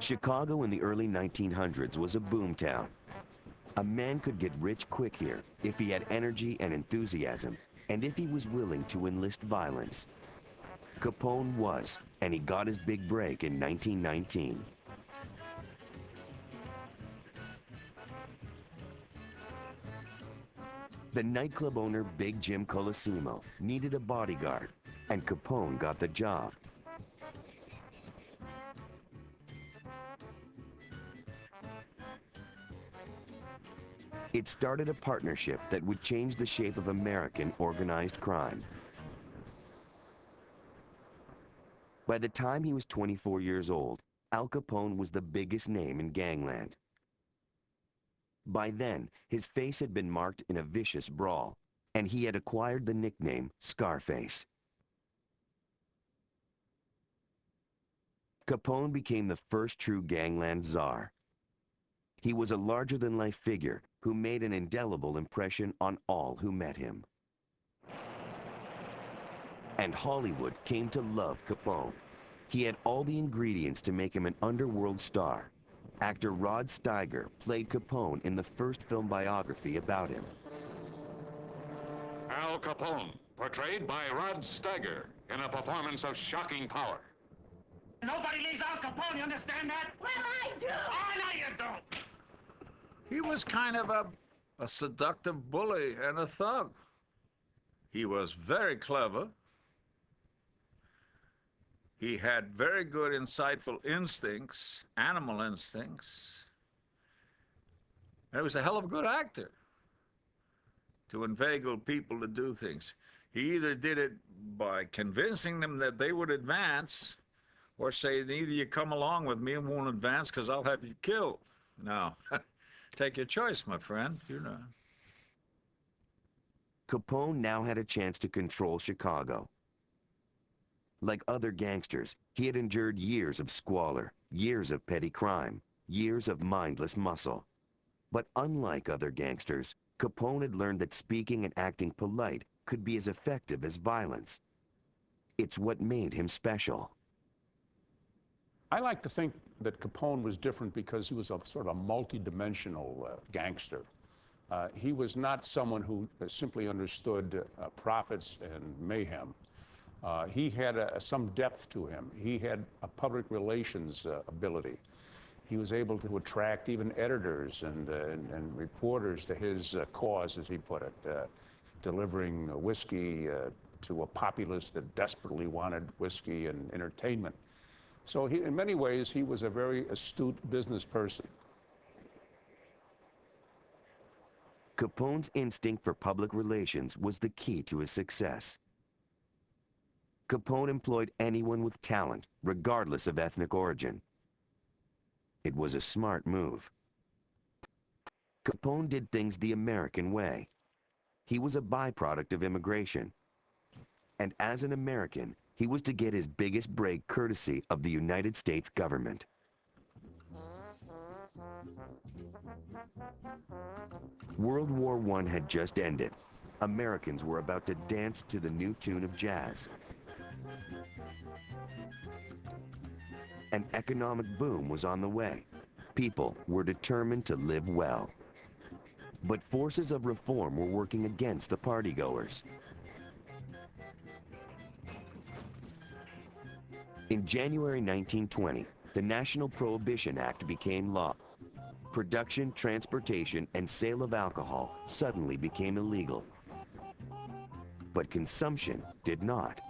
Chicago in the early 1900s was a boomtown. A man could get rich quick here if he had energy and enthusiasm, and if he was willing to enlist violence. Capone was, and he got his big break in 1919. The nightclub owner, Big Jim Colosimo, needed a bodyguard, and Capone got the job. It started a partnership that would change the shape of American organized crime. By the time he was 24 years old, Al Capone was the biggest name in gangland. By then, his face had been marked in a vicious brawl, and he had acquired the nickname Scarface. Capone became the first true gangland czar. He was a larger-than-life figure who made an indelible impression on all who met him. And Hollywood came to love Capone. He had all the ingredients to make him an underworld star. Actor Rod Steiger played Capone in the first film biography about him. Al Capone, portrayed by Rod Steiger in a performance of shocking power. Nobody leaves Al Capone, you understand that? Well, I do! I know you don't! He was kind of a seductive bully and a thug. He was very clever. He had very good, insightful instincts, animal instincts. And he was a hell of a good actor to inveigle people to do things. He either did it by convincing them that they would advance, or saying, either you come along with me and won't advance because I'll have you killed. Now, take your choice, my friend, you know. Capone now had a chance to control Chicago. Like other gangsters, he had endured years of squalor, years of petty crime, years of mindless muscle. But unlike other gangsters, Capone had learned that speaking and acting polite could be as effective as violence. It's what made him special. I like to think that Capone was different because he was a sort of a multi-dimensional gangster. He was not someone who simply understood profits and mayhem. He had some depth to him. He had a public relations ability. He was able to attract even editors and reporters to his cause, as he put it, delivering whiskey to a populace that desperately wanted whiskey and entertainment. So in many ways, he was a very astute business person. Capone's instinct for public relations was the key to his success. Capone employed anyone with talent, regardless of ethnic origin. It was a smart move. Capone did things the American way. He was a byproduct of immigration. And as an American, he was to get his biggest break courtesy of the United States government. World War I had just ended. Americans were about to dance to the new tune of jazz. An economic boom was on the way. People were determined to live well. But forces of reform were working against the partygoers. In January 1920, the National Prohibition Act became law. Production, transportation, and sale of alcohol suddenly became illegal. But consumption did not.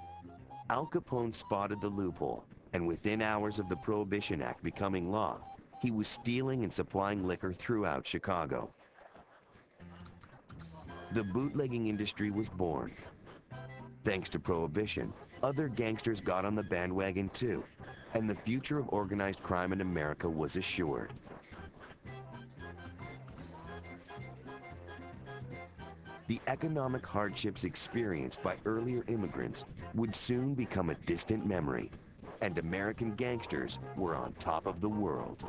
Al Capone spotted the loophole, and within hours of the Prohibition Act becoming law, he was stealing and supplying liquor throughout Chicago. The bootlegging industry was born. Thanks to Prohibition, other gangsters got on the bandwagon too, and the future of organized crime in America was assured. The economic hardships experienced by earlier immigrants would soon become a distant memory, and American gangsters were on top of the world.